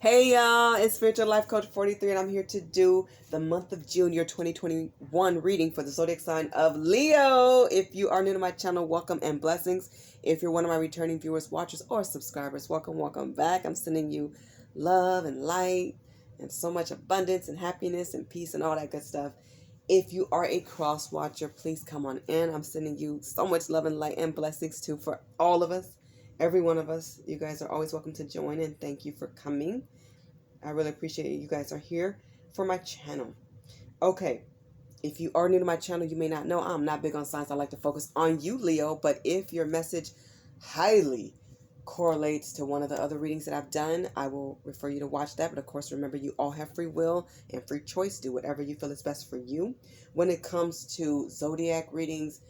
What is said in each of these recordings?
Hey y'all, it's Spiritual Life Coach 43 and I'm here to do the month of June, your 2021 reading for the zodiac sign of Leo. If you are new to my channel, welcome and blessings. If you're one of my returning viewers, watchers, or subscribers, welcome back. I'm sending you love and light and so much abundance and happiness and peace and all that good stuff. If you are a cross watcher, please come on in. I'm sending you so much love and light and blessings too for all of us. Every one of us. You guys are always welcome to join, and thank you for coming. I really appreciate it. You guys are here for my channel. Okay, if you are new to my channel, you may not know I'm not big on signs. I like to focus on you, Leo. But if your message highly correlates to one of the other readings that I've done, I will refer you to watch that. But of course, remember, you all have free will and free choice. Do whatever you feel is best for you. When it comes to zodiac readings,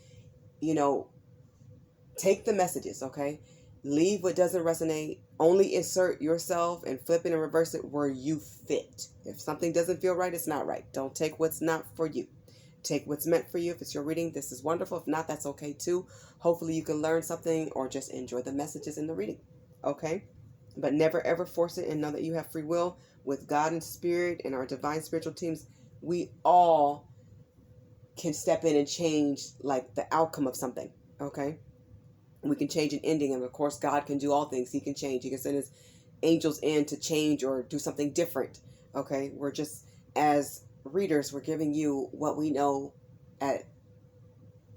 take the messages, okay? Leave what doesn't resonate. Only insert yourself and flip it and reverse it where you fit. If something doesn't feel right, it's not right. Don't take what's not for you. Take what's meant for you. If it's your reading, this is wonderful. If not, that's okay too. Hopefully you can learn something or just enjoy the messages in the reading, okay? But never ever force it, and know that you have free will. With God and Spirit and our divine spiritual teams, we all can step in and change like the outcome of something, okay? We can change an ending, and of course God can do all things. He can change. He can send his angels in to change or do something different. Okay, we're just, as readers, we're giving you what we know at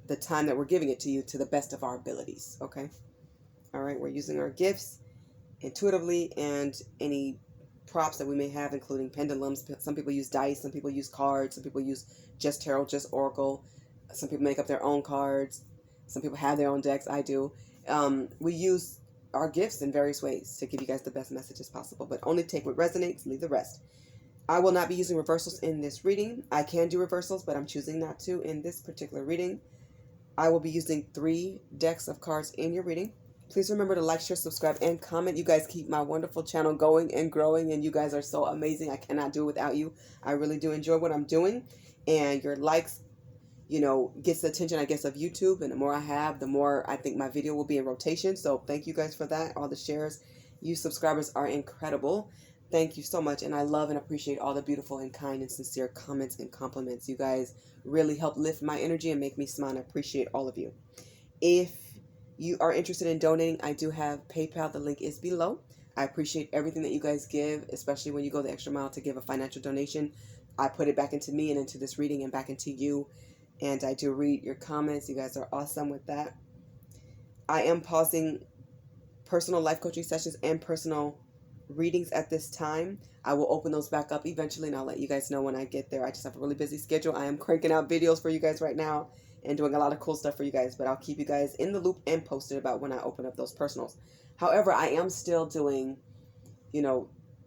the time that we're giving it to you to the best of our abilities. Okay, all right, we're using our gifts intuitively and any props that we may have, including pendulums. Some people use dice, some people use cards, some people use just tarot, just oracle, some people make up their own cards. Some people have their own decks. I do. We use our gifts in various ways to give you guys the best messages possible, but only take what resonates, leave the rest. I will not be using reversals in this reading. I can do reversals, but I'm choosing not to in this particular reading. I will be using 3 decks of cards in your reading. Please remember to like, share, subscribe, and comment. You guys keep my wonderful channel going and growing, and you guys are so amazing. I cannot do it without you. I really do enjoy what I'm doing, and your likes gets the attention, I guess, of YouTube. And the more I have, the more I think my video will be in rotation. So thank you guys for that. All the shares. You subscribers are incredible. Thank you so much. And I love and appreciate all the beautiful and kind and sincere comments and compliments. You guys really help lift my energy and make me smile. And I appreciate all of you. If you are interested in donating, I do have PayPal. The link is below. I appreciate everything that you guys give, especially when you go the extra mile to give a financial donation. I put it back into me and into this reading and back into you. And I do read your comments. You guys are awesome with that. I am pausing personal life coaching sessions and personal readings at this time. I will open those back up eventually, and I'll let you guys know when I get there. I just have a really busy schedule. I am cranking out videos for you guys right now and doing a lot of cool stuff for you guys, but I'll keep you guys in the loop and posted about when I open up those personals. However, I am still doing,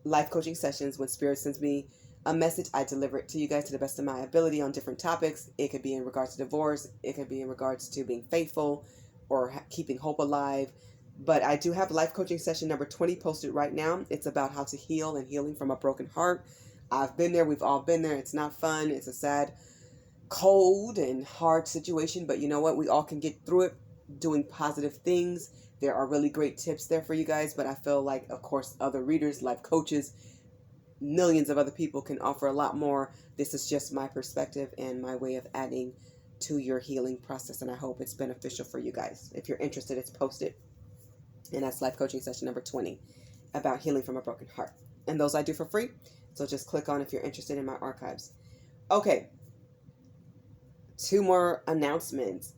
life coaching sessions. When Spirit sends me a message, I deliver it to you guys to the best of my ability on different topics. It could be in regards to divorce. It could be in regards to being faithful or keeping hope alive. But I do have life coaching session number 20 posted right now. It's about how to heal and healing from a broken heart. I've been there. We've all been there. It's not fun. It's a sad, cold, and hard situation. But you know what? We all can get through it doing positive things. There are really great tips there for you guys. But I feel like, of course, other readers, life coaches, millions of other people can offer a lot more. This is just my perspective and my way of adding to your healing process, and I hope it's beneficial for you guys. If you're interested, it's posted, and that's life coaching session number 20 about healing from a broken heart, and those I do for free. So just click on if you're interested in my archives. Okay, 2 more announcements.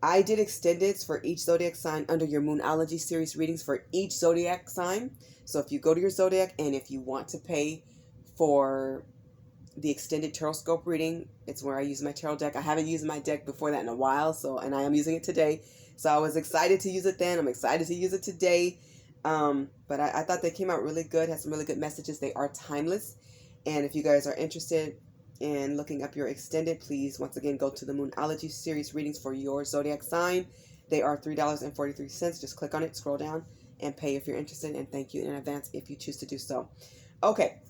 I did extendeds for each zodiac sign under your Moonology series readings for each zodiac sign. So if you go to your zodiac, and if you want to pay for the extended tarot scope reading, it's where I use my tarot deck. I haven't used my deck before that in a while, and I am using it today. So I was excited to use it then. I'm excited to use it today. But I thought they came out really good, had some really good messages. They are timeless. And if you guys are interested in looking up your extended, please once again go to the Moonology series readings for your zodiac sign. They are $3.43. Just click on it, scroll down, and pay if you're interested, and thank you in advance if you choose to do so. Okay,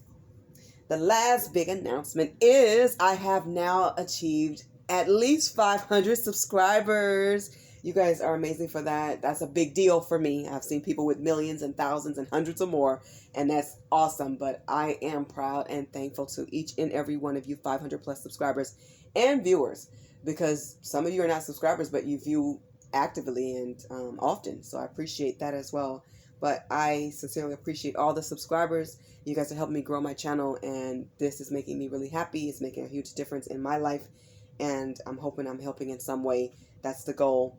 the last big announcement is I have now achieved at least 500 subscribers. You guys are amazing for that. That's a big deal for me. I've seen people with millions and thousands and hundreds or more, and that's awesome. But I am proud and thankful to each and every one of you 500 plus subscribers and viewers, because some of you are not subscribers, but you view actively and often. So I appreciate that as well. But I sincerely appreciate all the subscribers. You guys are helping me grow my channel, and this is making me really happy. It's making a huge difference in my life, and I'm hoping I'm helping in some way. That's the goal.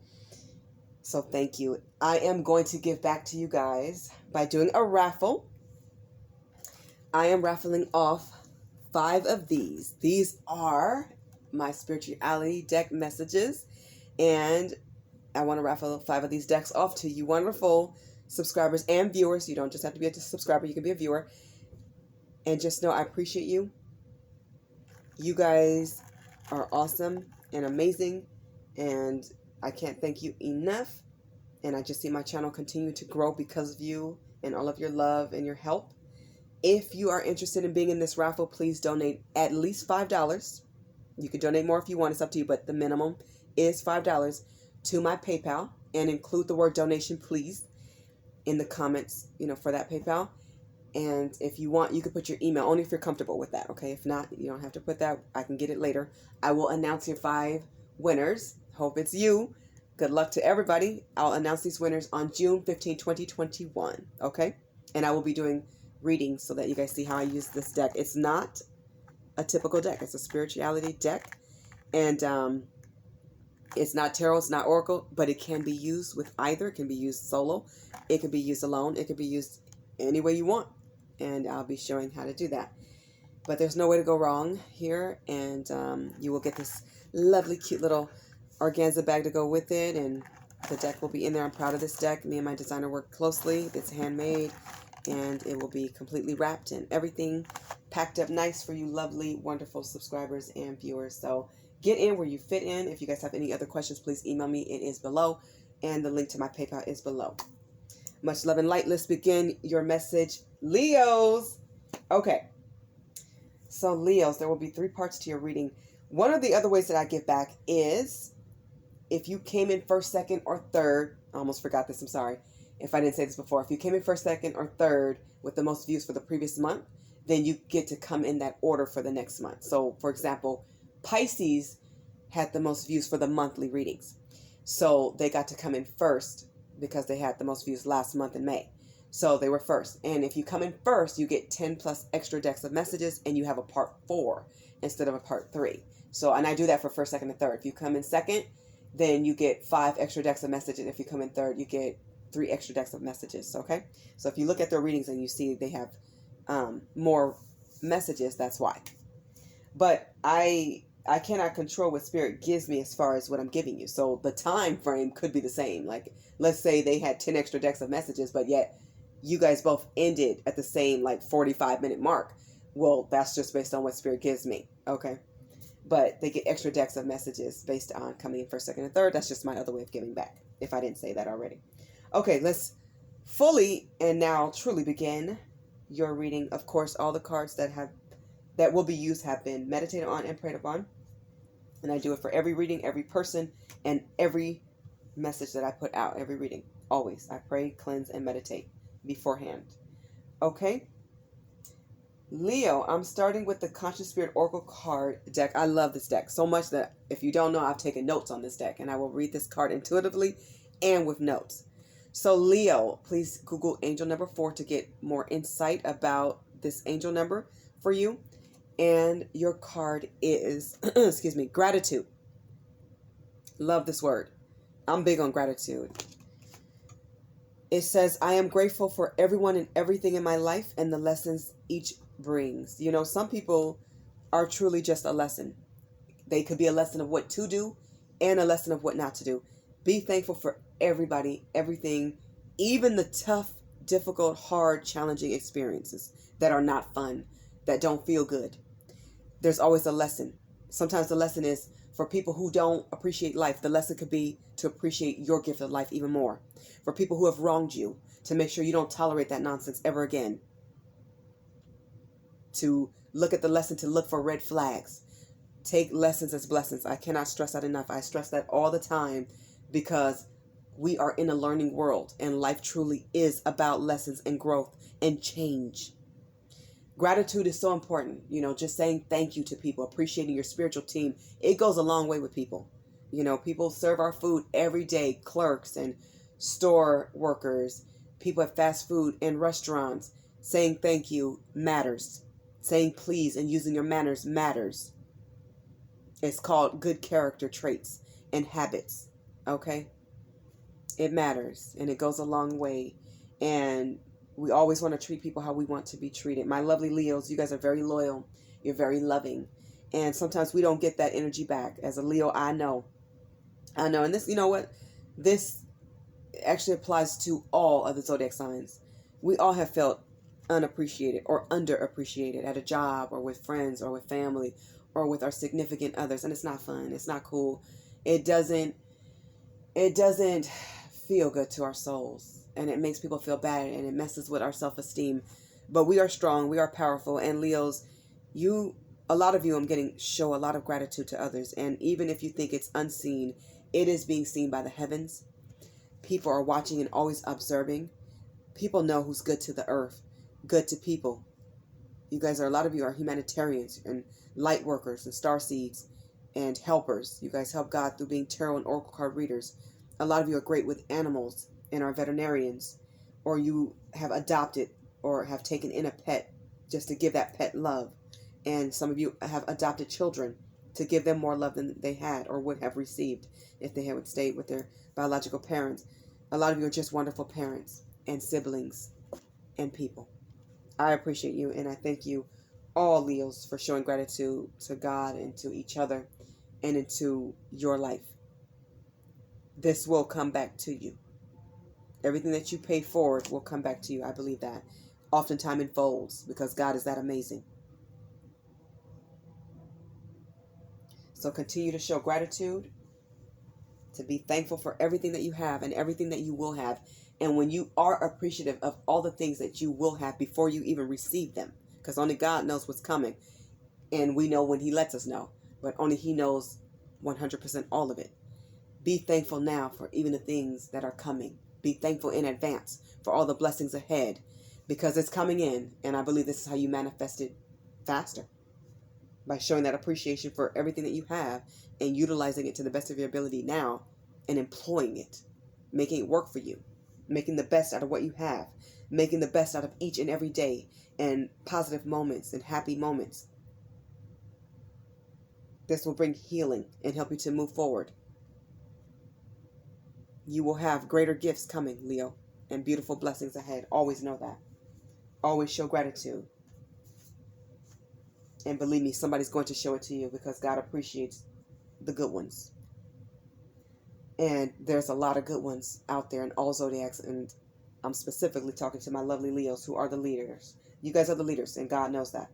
So thank you. I am going to give back to you guys by doing a raffle. I am raffling off 5 of these. These are my spirituality deck messages, and I want to raffle 5 of these decks off to you wonderful subscribers and viewers. You don't just have to be a subscriber, you can be a viewer. And just know I appreciate you. You guys are awesome and amazing, and I can't thank you enough. And I just see my channel continue to grow because of you and all of your love and your help. If you are interested in being in this raffle, please donate at least $5. You can donate more if you want, it's up to you, but the minimum is $5 to my PayPal, and include the word donation, please, in the comments, for that PayPal. And if you want, you can put your email, only if you're comfortable with that, okay? If not, you don't have to put that. I can get it later. I will announce your 5 winners. Hope it's you. Good luck to everybody. I'll announce these winners on June 15, 2021, okay? And I will be doing readings so that you guys see how I use this deck. It's not a typical deck. It's a spirituality deck. And it's not tarot, it's not oracle, but it can be used with either. It can be used solo. It can be used alone. It can be used any way you want. And I'll be showing how to do that. But there's no way to go wrong here. And you will get this lovely, cute little organza bag to go with it, and the deck will be in there. I'm proud of this deck. Me and my designer worked closely. It's handmade, and it will be completely wrapped and everything packed up nice for you lovely, wonderful subscribers and viewers. So get in where you fit in. If you guys have any other questions, please email me. It is below, and the link to my PayPal is below. Much love and light. Let's begin your message, Leos. Okay, so Leos, there will be 3 parts to your reading. One of the other ways that I give back is if you came in first, second, or third. I almost forgot this, I'm sorry if I didn't say this before. If you came in first, second, or third with the most views for the previous month, then you get to come in that order for the next month. So, for example, Pisces had the most views for the monthly readings. So they got to come in first because they had the most views last month in May. So they were first. And if you come in first, you get 10 plus extra decks of messages, and you have a part 4 instead of a part 3. So, and I do that for first, second, and third. If you come in second, then you get 5 extra decks of messages. If you come in third, you get 3 extra decks of messages, okay? So if you look at their readings and you see they have more messages, that's why. But I cannot control what Spirit gives me as far as what I'm giving you. So the time frame could be the same. Like, let's say they had 10 extra decks of messages, but yet you guys both ended at the same, 45-minute mark. Well, that's just based on what Spirit gives me, okay? But they get extra decks of messages based on coming in first, second, and third. That's just my other way of giving back, if I didn't say that already. Okay, let's fully and now truly begin your reading. Of course, all the cards that will be used have been meditated on and prayed upon. And I do it for every reading, every person, and every message that I put out, every reading. Always. I pray, cleanse, and meditate beforehand. Okay? Leo, I'm starting with the Conscious Spirit Oracle card deck. I love this deck so much that if you don't know, I've taken notes on this deck, and I will read this card intuitively and with notes. So Leo, please Google angel number 4 to get more insight about this angel number for you. And your card is, excuse me, gratitude. Love this word. I'm big on gratitude. It says, I am grateful for everyone and everything in my life and the lessons each brings. Some people are truly just a lesson. They could be a lesson of what to do and a lesson of what not to do. Be thankful for everybody, everything, even the tough, difficult, hard, challenging experiences that are not fun, that don't feel good. There's always a lesson. Sometimes the lesson is for people who don't appreciate life. The lesson could be to appreciate your gift of life even more. For people who have wronged you, to make sure you don't tolerate that nonsense ever again. To look at the lesson, to look for red flags. Take lessons as blessings. I cannot stress that enough. I stress that all the time, because we are in a learning world and life truly is about lessons and growth and change. Gratitude is so important. Just saying thank you to people, appreciating your spiritual team. It goes a long way with people. People serve our food every day, clerks and store workers, people at fast food and restaurants. Saying thank you matters. Saying please and using your manners matters. It's called good character traits and habits. Okay? It matters and it goes a long way. And we always want to treat people how we want to be treated. My lovely Leos, you guys are very loyal. You're very loving. And sometimes we don't get that energy back. As a Leo, I know. And this, you know what? This actually applies to all of the zodiac signs. We all have felt unappreciated or underappreciated at a job or with friends or with family or with our significant others. And it's not fun. It's not cool. It doesn't feel good to our souls. And it makes people feel bad and it messes with our self-esteem. But we are strong. We are powerful. And Leos, a lot of you, show a lot of gratitude to others. And even if you think it's unseen, it is being seen by the heavens. People are watching and always observing. People know who's good to the earth, good to people. A lot of you are humanitarians and light workers and starseeds and helpers. You guys help God through being tarot and oracle card readers. A lot of you are great with animals and are veterinarians, or you have adopted or have taken in a pet just to give that pet love. And some of you have adopted children to give them more love than they had or would have received if they had stayed with their biological parents. A lot of you are just wonderful parents and siblings and people. I appreciate you and I thank you, all Leos, for showing gratitude to God and to each other and into your life. This will come back to you. Everything that you pay forward will come back to you. I believe that. Oftentimes in folds, because God is that amazing. So continue to show gratitude, to be thankful for everything that you have and everything that you will have. And when you are appreciative of all the things that you will have before you even receive them, because only God knows what's coming. And we know when He lets us know, but only He knows 100% all of it. Be thankful now for even the things that are coming. Be thankful in advance for all the blessings ahead, because it's coming in. And I believe this is how you manifest it faster, by showing that appreciation for everything that you have and utilizing it to the best of your ability now and employing it, making it work for you, making the best out of what you have, making the best out of each and every day and positive moments and happy moments. This will bring healing and help you to move forward. You will have greater gifts coming, Leo, and beautiful blessings ahead. Always know that. Always show gratitude. And believe me, somebody's going to show it to you, because God appreciates the good ones. And there's a lot of good ones out there in all zodiacs. And I'm specifically talking to my lovely Leos, who are the leaders. You guys are the leaders, and God knows that.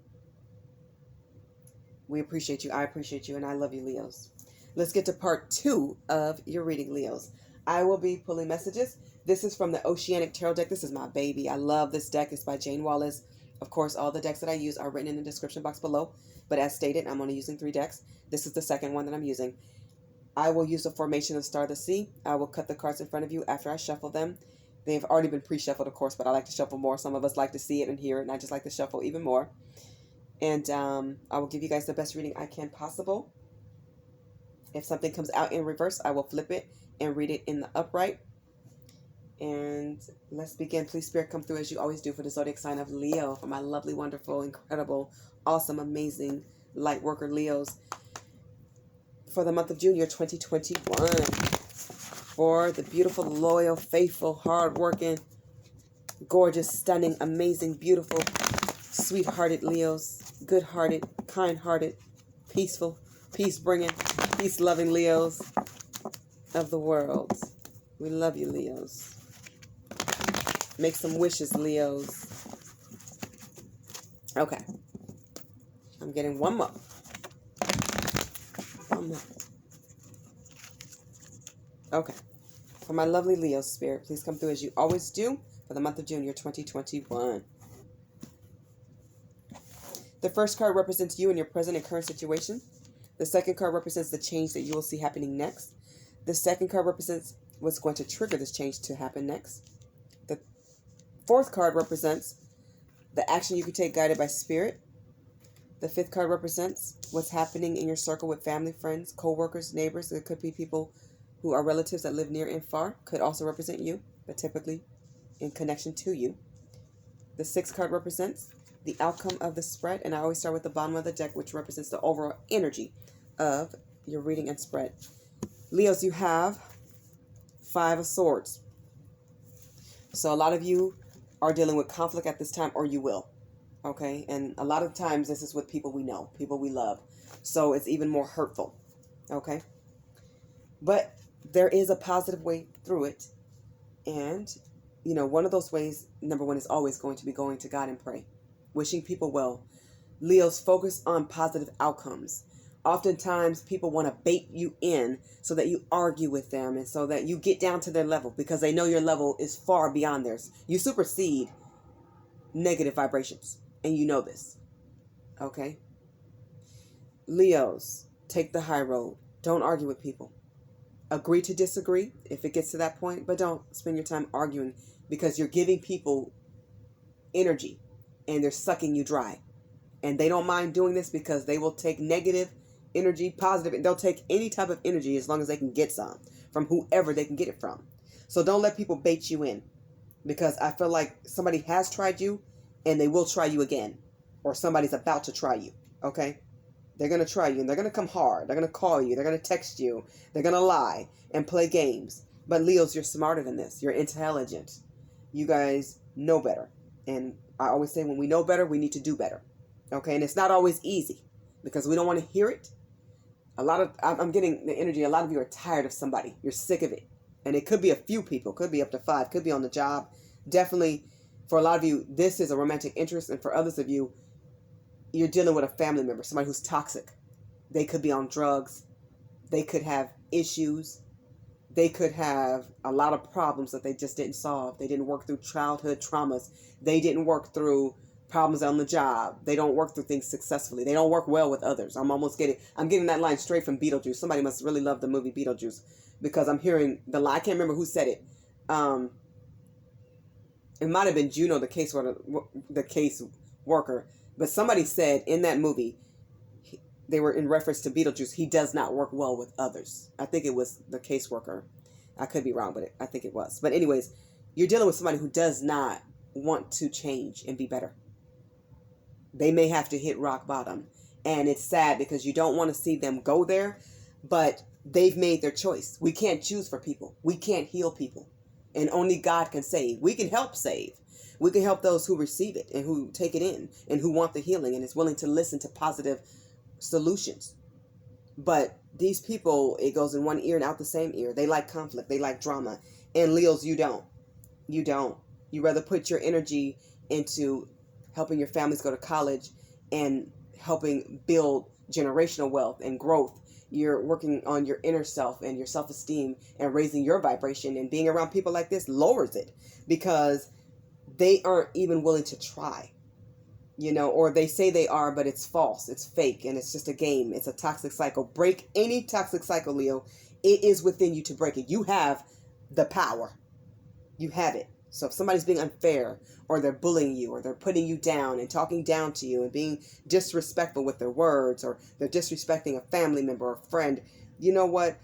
We appreciate you. I appreciate you. And I love you, Leos. Let's get to part 2 of your reading, Leos. I will be pulling messages. This is from the Oceanic Tarot deck. This is my baby. I love this deck. It's by Jane Wallace. Of course, all the decks that I use are written in the description box below. But as stated, I'm only using 3 decks. This is the second one that I'm using. I will use the formation of Star of the Sea. I will cut the cards in front of you after I shuffle them. They've already been pre-shuffled, of course, but I like to shuffle more. Some of us like to see it and hear it, and I just like to shuffle even more. And I will give you guys the best reading I can possible. If something comes out in reverse, I will flip it and read it in the upright. And let's begin. Please, Spirit, come through as you always do for the zodiac sign of Leo, for my lovely, wonderful, incredible, awesome, amazing light worker Leos, for the month of June, year 2021. For the beautiful, loyal, faithful, hard-working, gorgeous, stunning, amazing, beautiful, sweet-hearted Leos, good-hearted, kind-hearted, peaceful, peace-bringing, peace-loving Leos of the world. We love you, Leos. Make some wishes, Leos. Okay. I'm getting one more. One more. Okay. For my lovely Leo spirit, please come through as you always do for the month of June, year 2021. The first card represents you in your present and current situation. The second card represents the change that you will see happening next. The second card represents what's going to trigger this change to happen next. The fourth card represents the action you can take guided by spirit. The fifth card represents what's happening in your circle with family, friends, co-workers, neighbors. It could be people who are relatives that live near and far. Could also represent you, but typically in connection to you. The sixth card represents the outcome of the spread, and I always start with the bottom of the deck, which represents the overall energy of your reading and spread. Leos, you have 5 of Swords. So a lot of you are dealing with conflict at this time, or you will. Okay? And a lot of times this is with people we know, people we love. So it's even more hurtful. Okay? But there is a positive way through it. And, you know, one of those ways, number one, is always going to be going to God and pray. Wishing people well. Leos, focus on positive outcomes. Oftentimes, people want to bait you in so that you argue with them and so that you get down to their level because they know your level is far beyond theirs. You supersede negative vibrations, and you know this. Okay? Leos, take the high road. Don't argue with people. Agree to disagree if it gets to that point, but don't spend your time arguing because you're giving people energy and they're sucking you dry. And they don't mind doing this because they will take negative energy, positive, and they'll take any type of energy as long as they can get some from whoever they can get it from. So don't let people bait you in because I feel like somebody has tried you and they will try you again, or somebody's about to try you. Okay? They're going to try you and they're going to come hard. They're going to call you. They're going to text you. They're going to lie and play games. But Leos, you're smarter than this. You're intelligent. You guys know better. And I always say when we know better, we need to do better. Okay? And it's not always easy because we don't want to hear it. I'm getting the energy. A lot of you are tired of somebody. You're sick of it. And it could be a few people. Could be up to 5. Could be on the job. Definitely, for a lot of you, this is a romantic interest. And for others of you, you're dealing with a family member, somebody who's toxic. They could be on drugs. They could have issues. They could have a lot of problems that they just didn't solve. They didn't work through childhood traumas. They didn't work through problems on the job. They don't work through things successfully. They don't work well with others. I'm getting that line straight from Beetlejuice. Somebody must really love the movie Beetlejuice because I'm hearing the line. I can't remember who said it. It might have been Juno, the case worker. But somebody said in that movie, they were in reference to Beetlejuice, he does not work well with others. I think it was the caseworker. I could be wrong, but I think it was. But anyways, you're dealing with somebody who does not want to change and be better. They may have to hit rock bottom. And it's sad because you don't want to see them go there, but they've made their choice. We can't choose for people. We can't heal people. And only God can save. We can help save. We can help those who receive it and who take it in and who want the healing and is willing to listen to positive solutions. But these people, it goes in one ear and out the same ear. They like conflict. They like drama. And Leos, you don't. You don't. You rather put your energy into helping your families go to college and helping build generational wealth and growth. You're working on your inner self and your self-esteem and raising your vibration, and being around people like this lowers it because they aren't even willing to try, or they say they are, but it's false. It's fake. And it's just a game. It's a toxic cycle. Break any toxic cycle, Leo. It is within you to break it. You have the power. You have it. So if somebody's being unfair or they're bullying you or they're putting you down and talking down to you and being disrespectful with their words, or they're disrespecting a family member or a friend, you know what?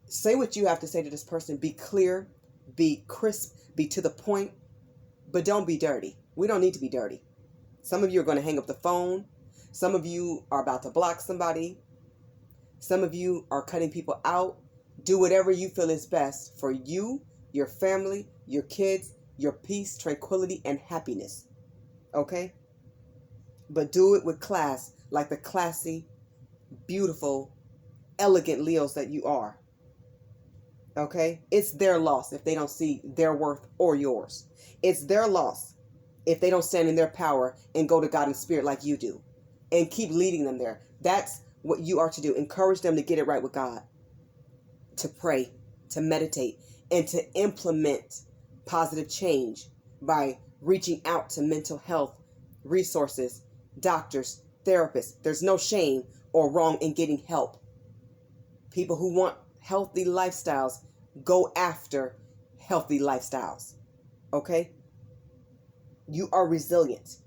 Say what you have to say to this person. Be clear, be crisp, be to the point, but don't be dirty. We don't need to be dirty. Some of you are going to hang up the phone. Some of you are about to block somebody. Some of you are cutting people out. Do whatever you feel is best for you, your family, your kids, your peace, tranquility, and happiness. Okay? But do it with class, like the classy, beautiful, elegant Leos that you are. Okay? It's their loss if they don't see their worth or yours. It's their loss if they don't stand in their power and go to God in spirit like you do. And keep leading them there. That's what you are to do. Encourage them to get it right with God. To pray, to meditate, and to implement positive change by reaching out to mental health resources, doctors, therapists. There's no shame or wrong in getting help. People who want healthy lifestyles, go after healthy lifestyles. Okay? You are resilient.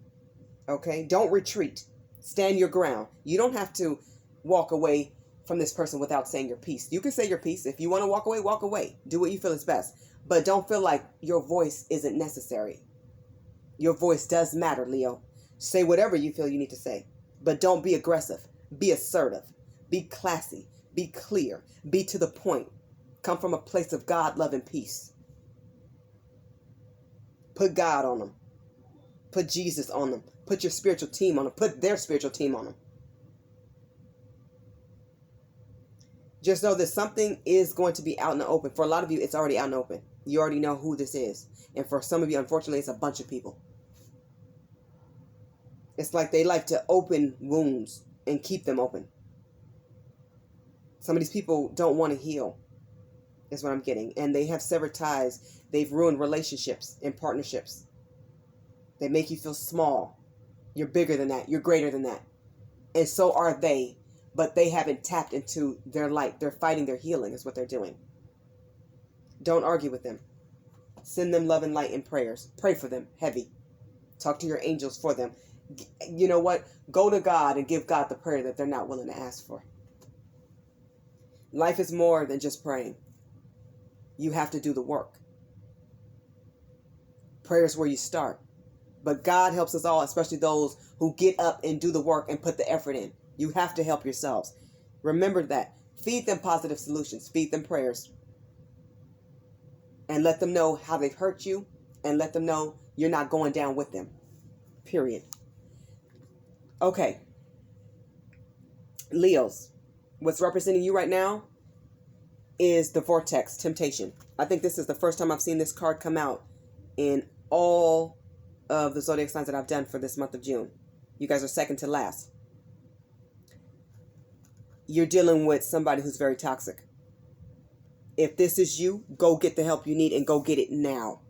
Okay? Don't retreat. Stand your ground. You don't have to walk away from this person without saying your piece. You can say your piece. If you want to walk away, walk away. Do what you feel is best. But don't feel like your voice isn't necessary. Your voice does matter, Leo. Say whatever you feel you need to say. But don't be aggressive. Be assertive. Be classy. Be clear. Be to the point. Come from a place of God, love, and peace. Put God on them. Put Jesus on them. Put your spiritual team on them. Put their spiritual team on them. Just know that something is going to be out in the open. For a lot of you, it's already out in the open. You already know who this is. And for some of you, unfortunately, it's a bunch of people. It's like they like to open wounds and keep them open. Some of these people don't want to heal, is what I'm getting. And they have severed ties. They've ruined relationships and partnerships. They make you feel small. You're bigger than that. You're greater than that. And so are they. But they haven't tapped into their light. They're fighting their healing is what they're doing. Don't argue with them. Send them love and light and prayers. Pray for them heavy. Talk to your angels for them. You know what? Go to God and give God the prayer that they're not willing to ask for. Life is more than just praying. You have to do the work. Prayer is where you start. But God helps us all, especially those who get up and do the work and put the effort in. You have to help yourselves. Remember that. Feed them positive solutions. Feed them prayers. And let them know how they've hurt you. And let them know you're not going down with them. Period. Okay. Leos. What's representing you right now is the vortex, temptation. I think this is the first time I've seen this card come out in all of the zodiac signs that I've done for this month of June. You guys are second to last. You're dealing with somebody who's very toxic. If this is you, go get the help you need and go get it now.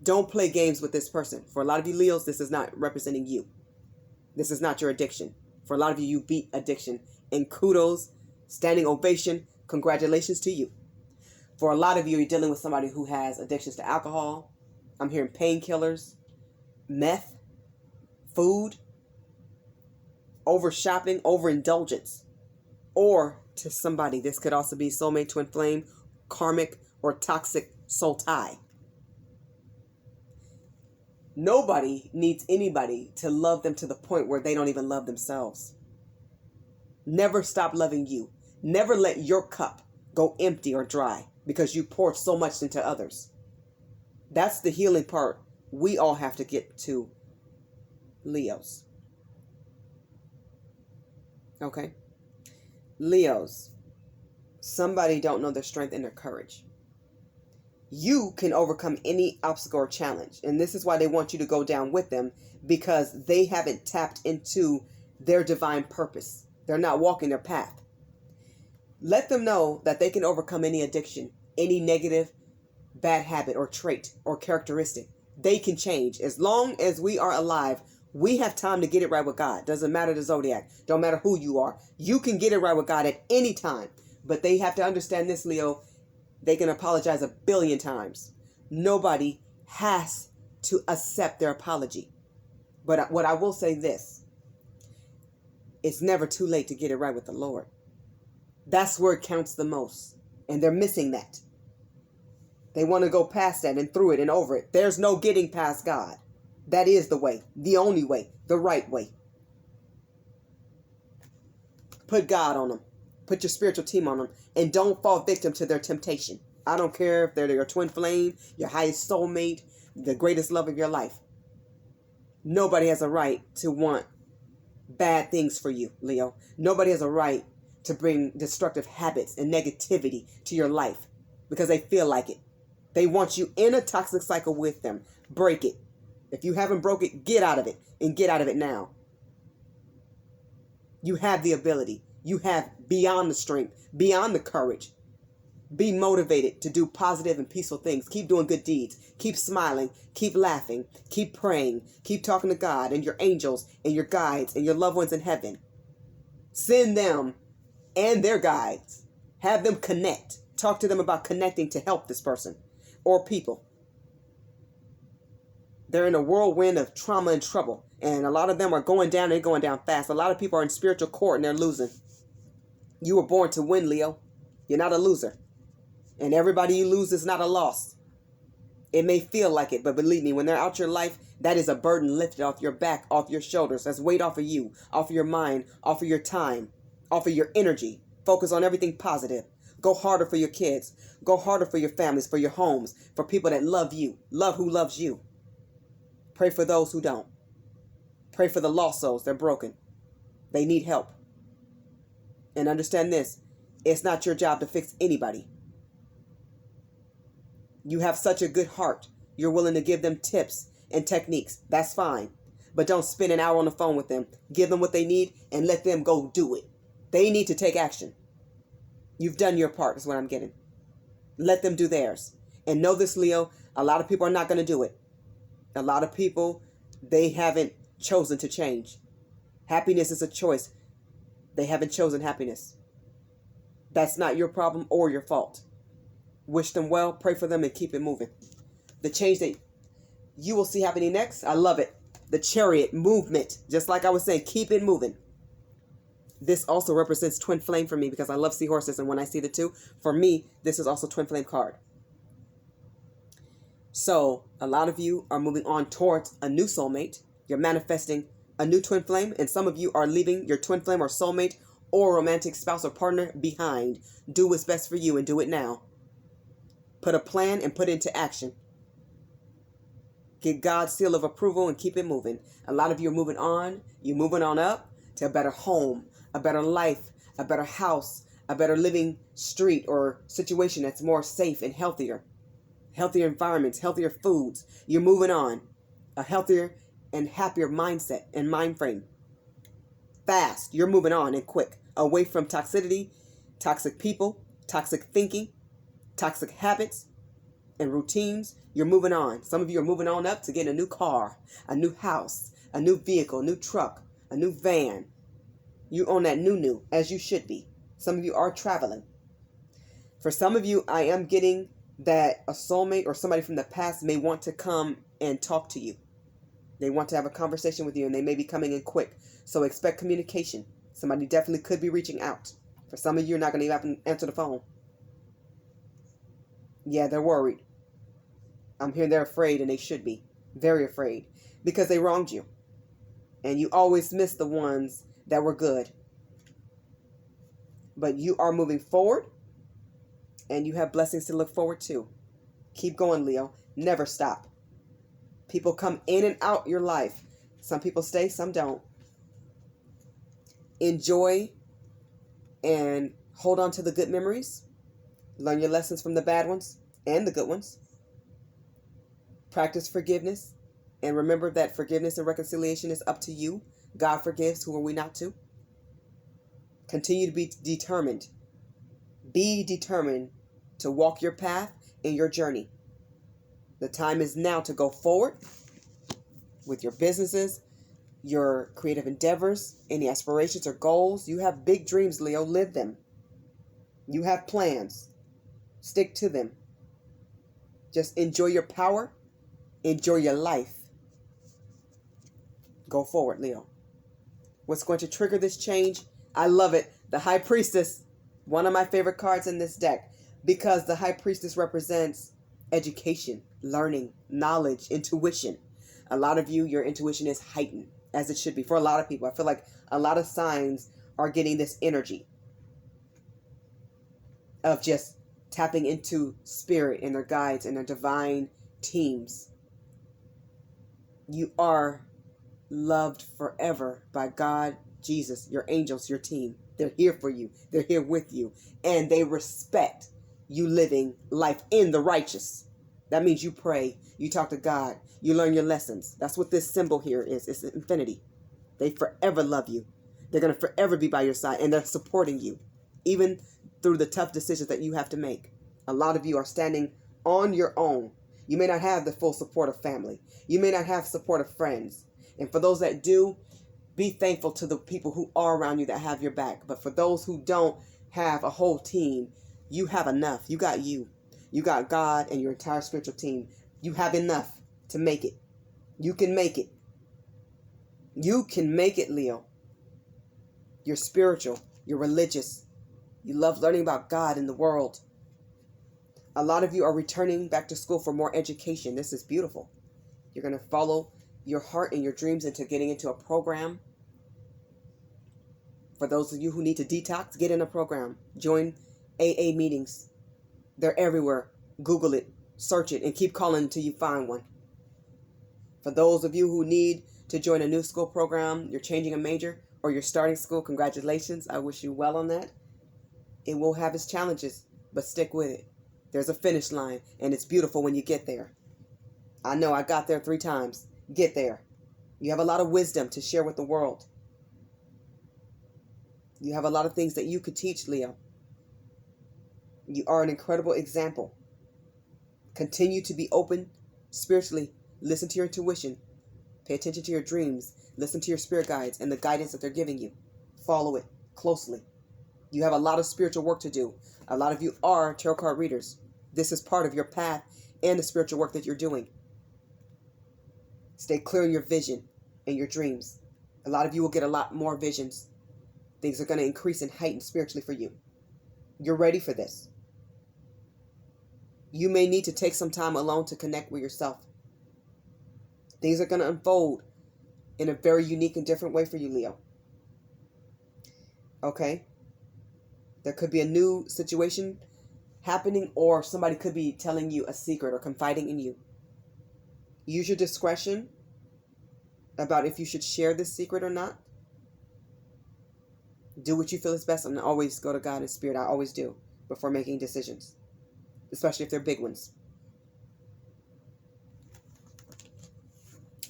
Don't play games with this person. For a lot of you Leos, this is not representing you. This is not your addiction. For a lot of you, you beat addiction. And kudos, standing ovation, congratulations to you. For a lot of you, you're dealing with somebody who has addictions to alcohol. I'm hearing painkillers, meth, food, over shopping, overindulgence. Or to somebody, this could also be soulmate, twin flame, karmic, or toxic soul tie. Nobody needs anybody to love them to the point where they don't even love themselves. Never stop loving you. Never let your cup go empty or dry because you poured so much into others. That's the healing part we all have to get to, Leos. Okay? Leos, somebody don't know their strength and their courage. You can overcome any obstacle or challenge. And this is why they want you to go down with them, because they haven't tapped into their divine purpose. They're not walking their path. Let them know that they can overcome any addiction, any negative, bad habit or trait or characteristic. They can change. As long as we are alive, we have time to get it right with God. Doesn't matter the zodiac. Don't matter who you are. You can get it right with God at any time. But they have to understand this, Leo. They can apologize 1 billion times. Nobody has to accept their apology. But what I will say this, it's never too late to get it right with the Lord. That's where it counts the most. And they're missing that. They want to go past that and through it and over it. There's no getting past God. That is the way, the only way, the right way. Put God on them. Put your spiritual team on them. And don't fall victim to their temptation. I don't care if they're your twin flame, your highest soulmate, the greatest love of your life. Nobody has a right to want bad things for you, Leo. Nobody has a right to bring destructive habits and negativity to your life because they feel like it. They want you in a toxic cycle with them. Break it. If you haven't broke it, get out of it, and get out of it now. You have the ability. You have beyond the strength, beyond the courage. Be motivated to do positive and peaceful things. Keep doing good deeds. Keep smiling. Keep laughing. Keep praying. Keep talking to God and your angels and your guides and your loved ones in heaven. Send them and their guides. Have them connect. Talk to them about connecting to help this person or people. They're in a whirlwind of trauma and trouble. And a lot of them are going down, they're going down fast. A lot of people are in spiritual court and they're losing. You were born to win, Leo. You're not a loser. And everybody you lose is not a loss. It may feel like it, but believe me, when they're out your life, that is a burden lifted off your back, off your shoulders. That's weight off of you, off of your mind, off of your time, off of your energy. Focus on everything positive. Go harder for your kids. Go harder for your families, for your homes, for people that love you. Love who loves you. Pray for those who don't. Pray for the lost souls. They're broken. They need help. And understand this. It's not your job to fix anybody. You have such a good heart. You're willing to give them tips and techniques. That's fine. But don't spend an hour on the phone with them. Give them what they need and let them go do it. They need to take action. You've done your part is what I'm getting. Let them do theirs. And know this, Leo, a lot of people are not going to do it. A lot of people, they haven't chosen to change. Happiness is a choice. They haven't chosen happiness. That's not your problem or your fault. Wish them well, pray for them, and keep it moving. The change that you will see happening next, I love it. The chariot movement. Just like I was saying, keep it moving. This also represents twin flame for me because I love seahorses, and when I see the two, for me, this is also twin flame card. So a lot of you are moving on towards a new soulmate. You're manifesting a new twin flame, and some of you are leaving your twin flame or soulmate or romantic spouse or partner behind. Do what's best for you and do it now. Put a plan and put it into action. Get God's seal of approval and keep it moving. A lot of you are moving on. You're moving on up to a better home, a better life, a better house, a better living street or situation that's more safe and healthier. Healthier environments, healthier foods. You're moving on. A healthier and happier mindset and mind frame. Fast. You're moving on and quick. Away from toxicity, toxic people, toxic thinking, toxic habits and routines. You're moving on. Some of you are moving on up to get a new car, a new house, a new vehicle, a new truck, a new van. You own that new, as you should be. Some of you are traveling. For some of you, I am getting that a soulmate or somebody from the past may want to come and talk to you. They want to have a conversation with you, and they may be coming in quick. So expect communication. Somebody definitely could be reaching out. For some of you, you're not going to even have to answer the phone. Yeah, they're worried. I'm hearing they're afraid, and they should be. Very afraid. Because they wronged you. And you always miss the ones that were good. But you are moving forward. And you have blessings to look forward to. Keep going, Leo. Never stop. People come in and out your life. Some people stay, some don't. Enjoy and hold on to the good memories. Learn your lessons from the bad ones and the good ones. Practice forgiveness. And remember that forgiveness and reconciliation is up to you. God forgives. Who are we not to? Continue to be determined. Be determined to walk your path in your journey. The time is now to go forward with your businesses, your creative endeavors, any aspirations or goals. You have big dreams, Leo. Live them. You have plans. Stick to them. Just enjoy your power. Enjoy your life. Go forward, Leo. What's going to trigger this change? I love it. The High Priestess. One of my favorite cards in this deck. Because the High Priestess represents education, learning, knowledge, intuition. A lot of you, your intuition is heightened, as it should be. For a lot of people, I feel like a lot of signs are getting this energy of just tapping into spirit and their guides and their divine teams. You are loved forever by God, Jesus, your angels, your team. They're here for you. They're here with you. And they respect you living life in the righteous. That means you pray, you talk to God, you learn your lessons. That's what this symbol here is. It's infinity. They forever love you. They're going to forever be by your side, and they're supporting you, even through the tough decisions that you have to make. A lot of you are standing on your own. You may not have the full support of family. You may not have support of friends. And for those that do, Be thankful to the people who are around you that have your back. But for those who don't have a whole team, you have enough. You got you. You got God and your entire spiritual team. You have enough to make it. You can make it. You can make it, Leo. You're spiritual. You're religious. You love learning about God and the world. A lot of you are returning back to school for more education. This is beautiful. You're going to follow your heart and your dreams into getting into a program. For those of you who need to detox, get in a program. Join AA meetings. They're everywhere. Google it, search it, and keep calling until you find one. For those of you who need to join a new school program, you're changing a major, or you're starting school, congratulations. I wish you well on that. It will have its challenges, but stick with it. There's a finish line, and it's beautiful when you get there. I know I got there 3 times. Get there. You have a lot of wisdom to share with the world. You have a lot of things that you could teach, Leo. You are an incredible example. Continue to be open spiritually. Listen to your intuition. Pay attention to your dreams. Listen to your spirit guides and the guidance that they're giving you. Follow it closely. You have a lot of spiritual work to do. A lot of you are tarot card readers. This is part of your path and the spiritual work that you're doing. Stay clear in your vision and your dreams. A lot of you will get a lot more visions. Things are going to increase and heighten spiritually for you. You're ready for this. You may need to take some time alone to connect with yourself. Things are going to unfold in a very unique and different way for you, Leo. Okay? There could be a new situation happening, or somebody could be telling you a secret or confiding in you. Use your discretion about if you should share this secret or not. Do what you feel is best, and always go to God and Spirit. I always do before making decisions, especially if they're big ones.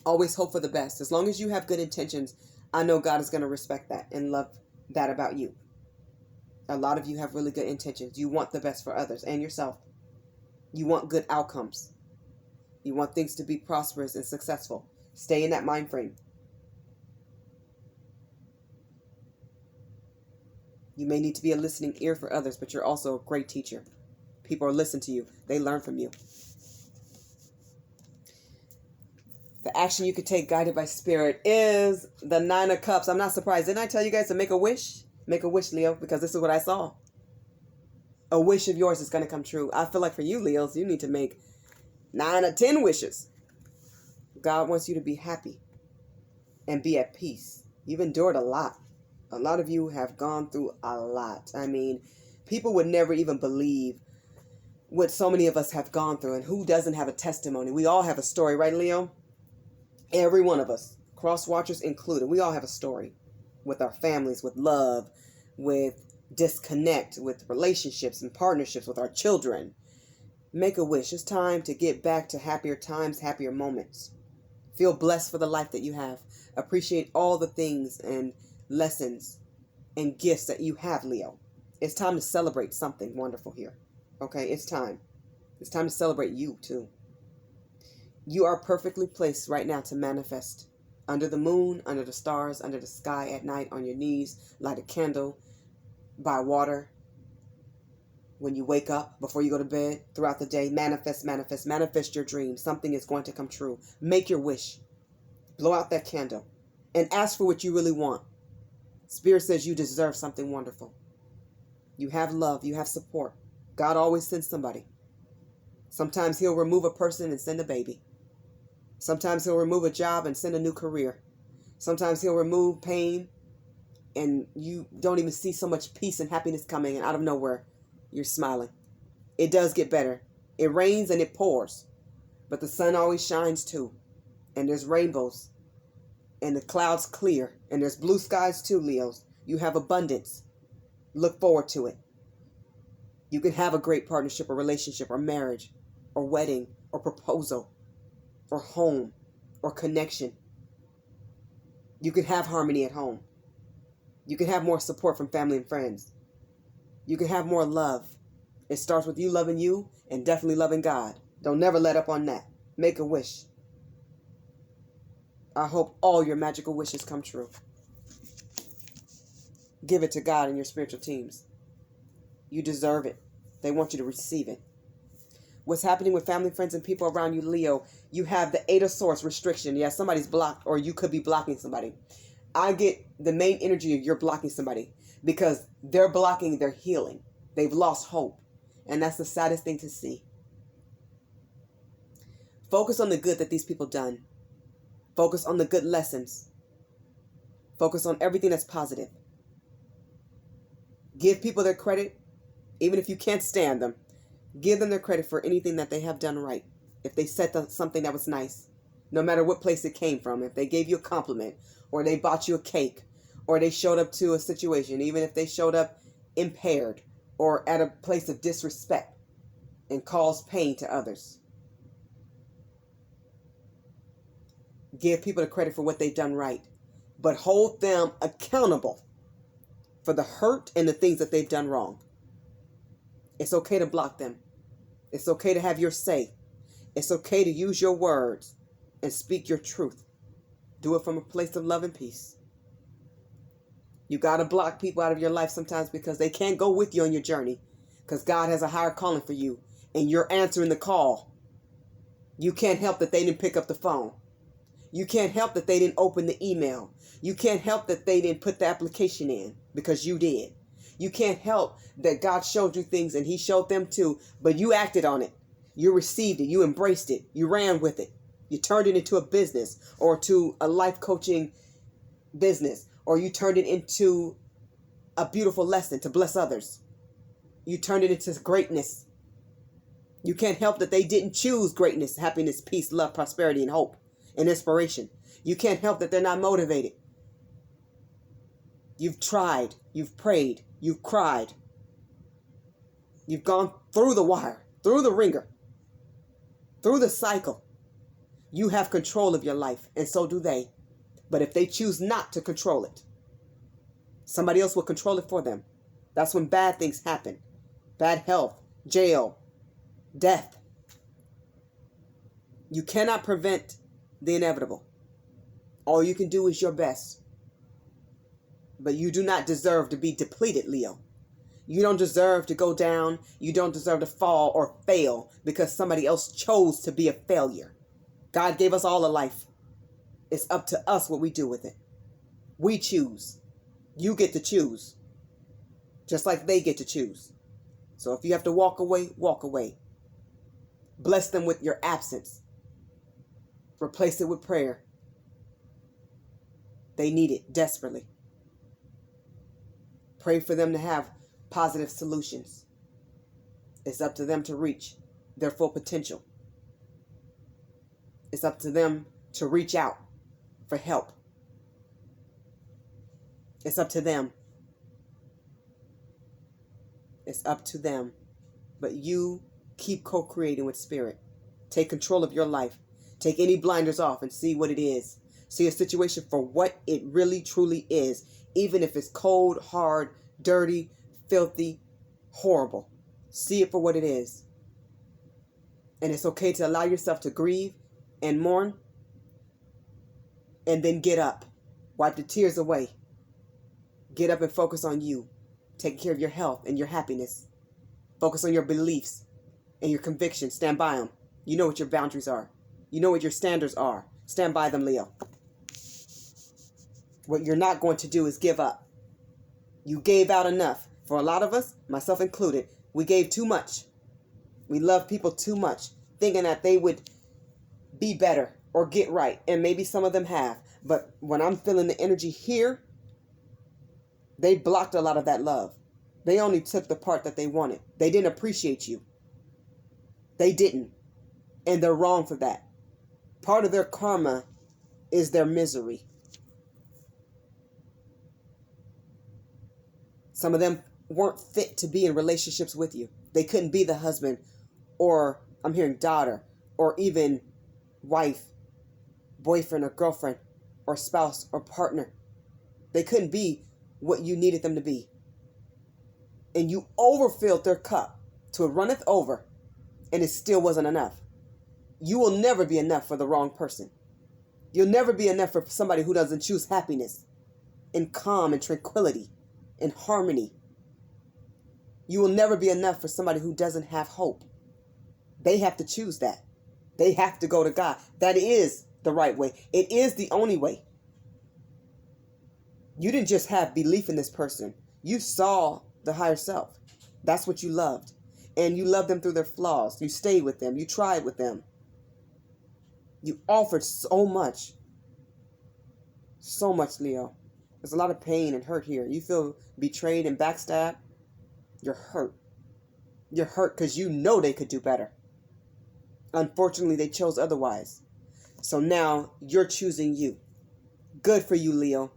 Always hope for the best. As long as you have good intentions, I know God is going to respect that and love that about you. A lot of you have really good intentions. You want the best for others and yourself. You want good outcomes. You want things to be prosperous and successful. Stay in that mind frame. You may need to be a listening ear for others, but you're also a great teacher. People are listening to you. They learn from you. The action you could take guided by Spirit is the 9 of Cups. I'm not surprised. Didn't I tell you guys to make a wish? Make a wish, Leo, because this is what I saw. A wish of yours is going to come true. I feel like for you, Leos, you need to make 9 or 10 wishes. God wants you to be happy and be at peace. You've endured a lot. A lot of you have gone through a lot. I mean, people would never even believe what so many of us have gone through. And who doesn't have a testimony? We all have a story, right, Leo? Every one of us, cross watchers included, we all have a story with our families, with love, with disconnect, with relationships and partnerships, with our children. Make a wish. It's time to get back to happier times, happier moments. Feel blessed for the life that you have. Appreciate all the things and lessons and gifts that you have, Leo. It's time to celebrate something wonderful here. Okay, it's time. It's time to celebrate you too. You are perfectly placed right now to manifest. Under the moon, under the stars, under the sky, at night, on your knees, light a candle, by water. When you wake up, before you go to bed, throughout the day, manifest, manifest, manifest your dream. Something is going to come true. Make your wish. Blow out that candle and ask for what you really want. Spirit says you deserve something wonderful. You have love. You have support. God always sends somebody. Sometimes he'll remove a person and send a baby. Sometimes he'll remove a job and send a new career. Sometimes he'll remove pain and you don't even see so much peace and happiness coming, and out of nowhere, you're smiling. It does get better. It rains and it pours, but the sun always shines too. And there's rainbows and the clouds clear, and there's blue skies too, Leos. You have abundance. Look forward to it. You can have a great partnership or relationship or marriage or wedding or proposal or home or connection. You can have harmony at home. You can have more support from family and friends. You can have more love. It starts with you loving you and definitely loving God. Don't never let up on that. Make a wish. I hope all your magical wishes come true. Give it to God and your spiritual teams. You deserve it. They want you to receive it. What's happening with family, friends, and people around you, Leo, you have the 8 of Swords restriction. Yeah, somebody's blocked, or you could be blocking somebody. I get the main energy of you're blocking somebody because they're blocking their healing. They've lost hope. And that's the saddest thing to see. Focus on the good that these people done. Focus on the good lessons. Focus on everything that's positive. Give people their credit, even if you can't stand them. Give them their credit for anything that they have done right. If they said something that was nice, no matter what place it came from, if they gave you a compliment, or they bought you a cake, or they showed up to a situation, even if they showed up impaired, or at a place of disrespect and caused pain to others. Give people the credit for what they've done right, but hold them accountable for the hurt and the things that they've done wrong. It's okay to block them. It's okay to have your say. It's okay to use your words and speak your truth. Do it from a place of love and peace. You got to block people out of your life sometimes because they can't go with you on your journey, because God has a higher calling for you and you're answering the call. You can't help that they didn't pick up the phone. You can't help that they didn't open the email. You can't help that they didn't put the application in because you did. You can't help that God showed you things and he showed them too, but you acted on it. You received it. You embraced it. You ran with it. You turned it into a business or to a life coaching business, or you turned it into a beautiful lesson to bless others. You turned it into greatness. You can't help that they didn't choose greatness, happiness, peace, love, prosperity, and hope and inspiration. You can't help that they're not motivated. You've tried, you've prayed, you've cried. You've gone through the wire, through the ringer, through the cycle. You have control of your life, and so do they. But if they choose not to control it, somebody else will control it for them. That's when bad things happen. Bad health, jail, death. You cannot prevent the inevitable. All you can do is your best. But you do not deserve to be depleted, Leo. You don't deserve to go down. You don't deserve to fall or fail because somebody else chose to be a failure. God gave us all a life. It's up to us what we do with it. We choose. You get to choose. Just like they get to choose. So if you have to walk away, walk away. Bless them with your absence. Replace it with prayer. They need it desperately. Pray for them to have positive solutions. It's up to them to reach their full potential. It's up to them to reach out for help. It's up to them. It's up to them. But you keep co-creating with Spirit. Take control of your life. Take any blinders off and see what it is. See a situation for what it really truly is. Even if it's cold, hard, dirty, filthy, horrible. See it for what it is. And it's okay to allow yourself to grieve and mourn. And then get up. Wipe the tears away. Get up and focus on you. Take care of your health and your happiness. Focus on your beliefs and your convictions. Stand by them. You know what your boundaries are. You know what your standards are. Stand by them, Leo. What you're not going to do is give up. You gave out enough. For a lot of us, myself included, we gave too much. We love people too much, thinking that they would be better or get right. And maybe some of them have. But when I'm feeling the energy here, they blocked a lot of that love. They only took the part that they wanted. They didn't appreciate you. They didn't. And they're wrong for that. Part of their karma is their misery. Some of them weren't fit to be in relationships with you. They couldn't be the husband or, I'm hearing daughter, or even wife, boyfriend or girlfriend, or spouse or partner. They couldn't be what you needed them to be. And you overfilled their cup till it runneth over, and it still wasn't enough. You will never be enough for the wrong person. You'll never be enough for somebody who doesn't choose happiness and calm and tranquility. in harmony. You will never be enough for somebody who doesn't have hope. They have to choose that. They have to go to God. That is the right way. It is the only way. You didn't just have belief in this person. You saw the higher self. That's what you loved. And you loved them through their flaws. You stayed with them. You tried with them. You offered so much. So much, Leo. There's a lot of pain and hurt here. You feel betrayed and backstabbed. You're hurt. You're hurt because you know they could do better. Unfortunately, they chose otherwise. So now you're choosing you. Good for you, Leo.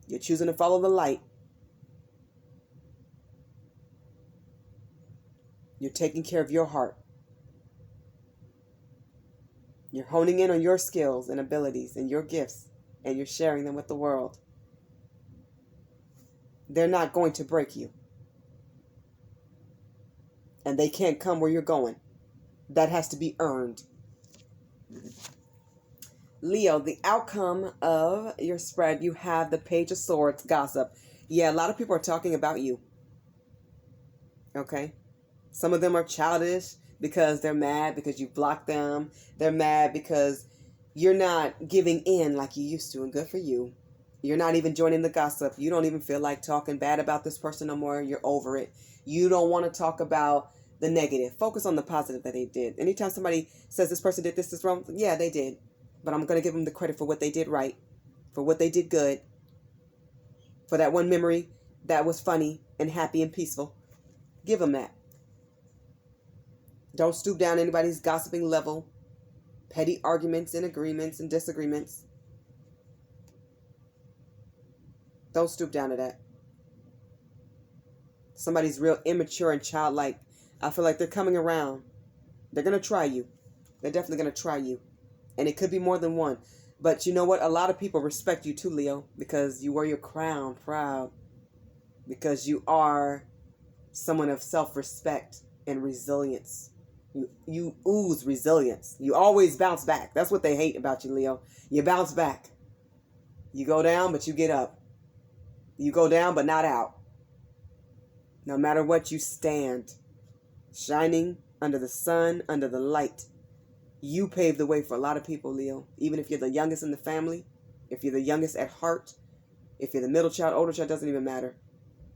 You're choosing to follow the light. You're taking care of your heart. You're honing in on your skills and abilities and your gifts, and you're sharing them with the world. They're not going to break you. And they can't come where you're going. That has to be earned. Leo, the outcome of your spread, you have the Page of Swords, gossip. Yeah, a lot of people are talking about you. Okay? Some of them are childish because they're mad because you blocked them. They're mad because you're not giving in like you used to, and good for you. You're not even joining the gossip. You don't even feel like talking bad about this person no more. You're over it. You don't want to talk about the negative. Focus on the positive that they did. Anytime somebody says this person did this wrong, yeah, they did. But I'm going to give them the credit for what they did right, for what they did good, for that one memory that was funny and happy and peaceful. Give them that. Don't stoop down anybody's gossiping level. Petty arguments and agreements and disagreements. Don't stoop down to that. Somebody's real immature and childlike. I feel like they're coming around. They're going to try you. They're definitely going to try you. And it could be more than one. But you know what? A lot of people respect you too, Leo, because you wear your crown proud. Because you are someone of self-respect and resilience. You ooze resilience. You always bounce back. That's what they hate about you, Leo. You bounce back. You go down, but you get up. You go down, but not out. No matter what, you stand. Shining under the sun, under the light. You pave the way for a lot of people, Leo. Even if you're the youngest in the family, if you're the youngest at heart, if you're the middle child, older child, doesn't even matter.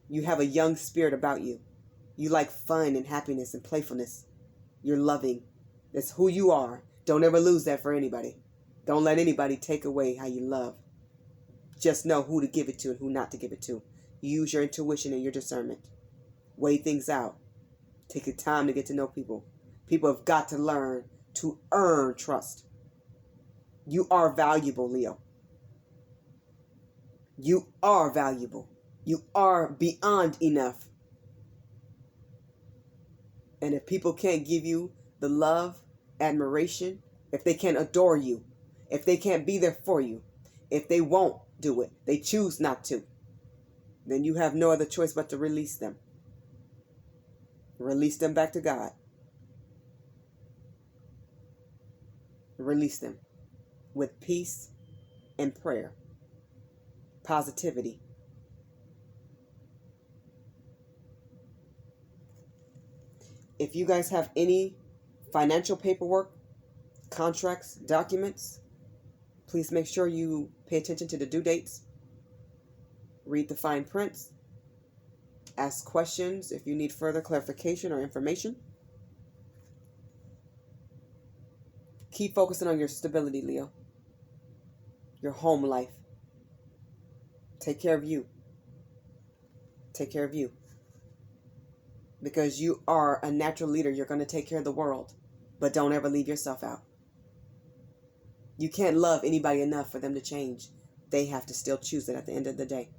You have a young spirit about you. You like fun and happiness and playfulness. You're loving. That's who you are. Don't ever lose that for anybody. Don't let anybody take away how you love. Just know who to give it to and who not to give it to. Use your intuition and your discernment. Weigh things out. Take the time to get to know people. People have got to learn to earn trust. You are valuable, Leo. You are valuable. You are beyond enough. And if people can't give you the love, admiration, if they can't adore you, if they can't be there for you, if they won't do it, they choose not to, then you have no other choice but to release them. Release them back to God. Release them with peace and prayer. Positivity. If you guys have any financial paperwork, contracts, documents, please make sure you pay attention to the due dates. Read the fine prints. Ask questions if you need further clarification or information. Keep focusing on your stability, Leo. Your home life. Take care of you. Take care of you. Because you are a natural leader. You're going to take care of the world. But don't ever leave yourself out. You can't love anybody enough for them to change. They have to still choose it at the end of the day.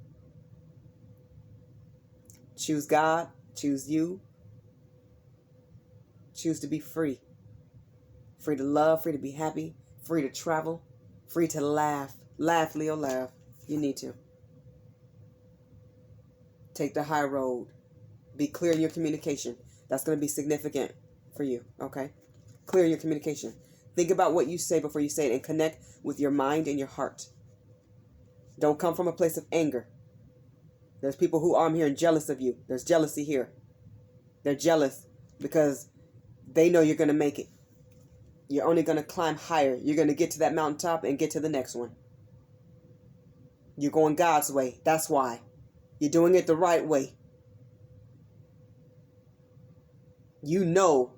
Choose God. Choose you. Choose to be free. Free to love. Free to be happy. Free to travel. Free to laugh. Laugh, Leo, laugh. You need to. Take the high road. Be clear in your communication. That's going to be significant for you, okay? Clear your communication. Think about what you say before you say it and connect with your mind and your heart. Don't come from a place of anger. There's people who I'm hearing jealous of you. There's jealousy here. They're jealous because they know you're going to make it. You're only going to climb higher. You're going to get to that mountaintop and get to the next one. You're going God's way. That's why. You're doing it the right way. You know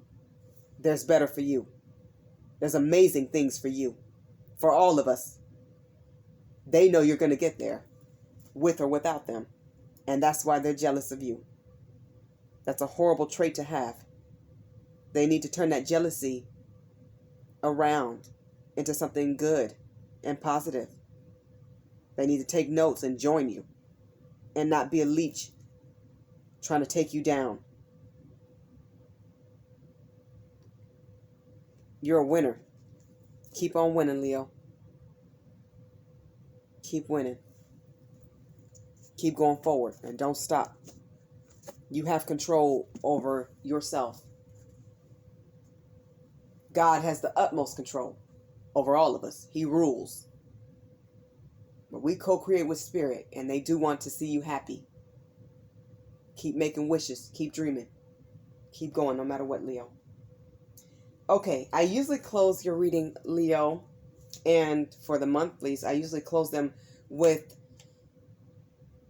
there's better for you. There's amazing things for you. For all of us. They know you're going to get there. With or without them. And that's why they're jealous of you. That's a horrible trait to have. They need to turn that jealousy around into something good and positive. They need to take notes and join you and not be a leech trying to take you down. You're a winner. Keep on winning, Leo. Keep winning. Keep going forward and don't stop. You have control over yourself. God has the utmost control over all of us. He rules. But we co-create with Spirit, and they do want to see you happy. Keep making wishes. Keep dreaming. Keep going no matter what, Leo. Okay, I usually close your reading, Leo, and for the monthlies, I usually close them with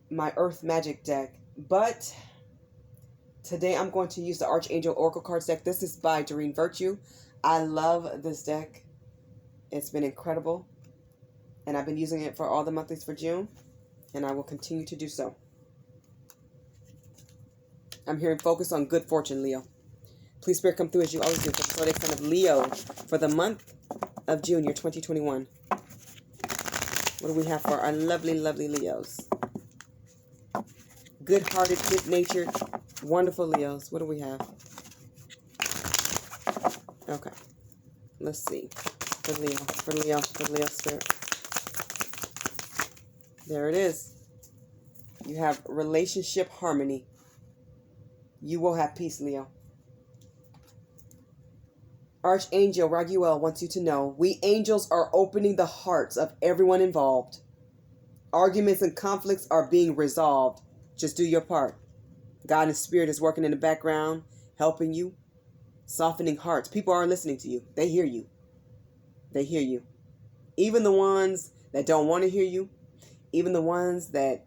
my Earth Magic deck. But today I'm going to use the Archangel Oracle Cards deck. This is by Doreen Virtue. I love this deck. It's been incredible. And I've been using it for all the monthlies for June. And I will continue to do so. I'm hearing focus on good fortune, Leo. Please, Spirit, come through as you always do for the zodiac sign of Leo for the month of June, year 2021. What do we have for our lovely, lovely Leos? Good-hearted, good-natured, wonderful Leos. What do we have? Okay. Let's see. For Leo Spirit. There it is. You have relationship harmony. You will have peace, Leo. Archangel Raguel wants you to know, we angels are opening the hearts of everyone involved. Arguments and conflicts are being resolved. Just do your part. God and Spirit is working in the background, helping you, softening hearts. People are listening to you. They hear you. They hear you. Even the ones that don't want to hear you, even the ones that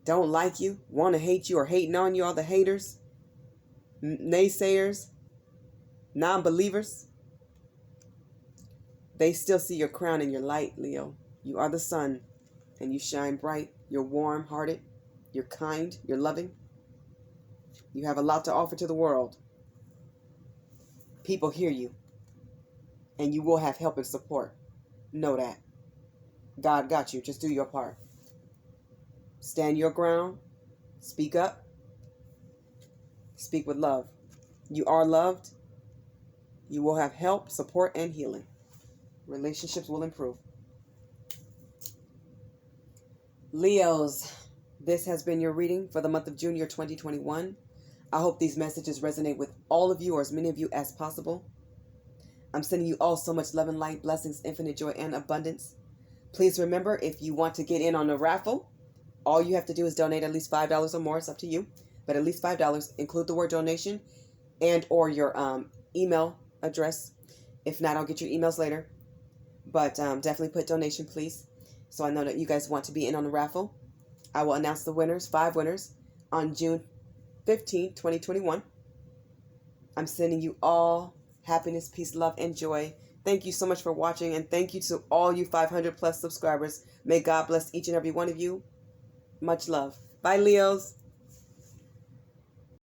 don't like you, want to hate you or hating on you, all the haters, naysayers, non-believers, they still see your crown and your light, Leo. You are the sun, and you shine bright. You're warm-hearted. You're kind. You're loving. You have a lot to offer to the world. People hear you, and you will have help and support. Know that. God got you. Just do your part. Stand your ground. Speak up. Speak with love. You are loved. You will have help, support, and healing. Relationships will improve. Leos, this has been your reading for the month of June, year 2021. I hope these messages resonate with all of you, or as many of you as possible. I'm sending you all so much love and light, blessings, infinite joy, and abundance. Please remember, if you want to get in on the raffle, all you have to do is donate at least $5 or more. It's up to you. But at least $5. Include the word donation and or your email address. If not, I'll get your emails later. But definitely put donation, please, so I know that you guys want to be in on the raffle. I will announce the winners, 5 winners, on June 15, 2021. I'm sending you all happiness, peace, love, and joy. Thank you so much for watching, and thank you to all you 500 plus subscribers. May God bless each and every one of you. Much love. Bye, Leos.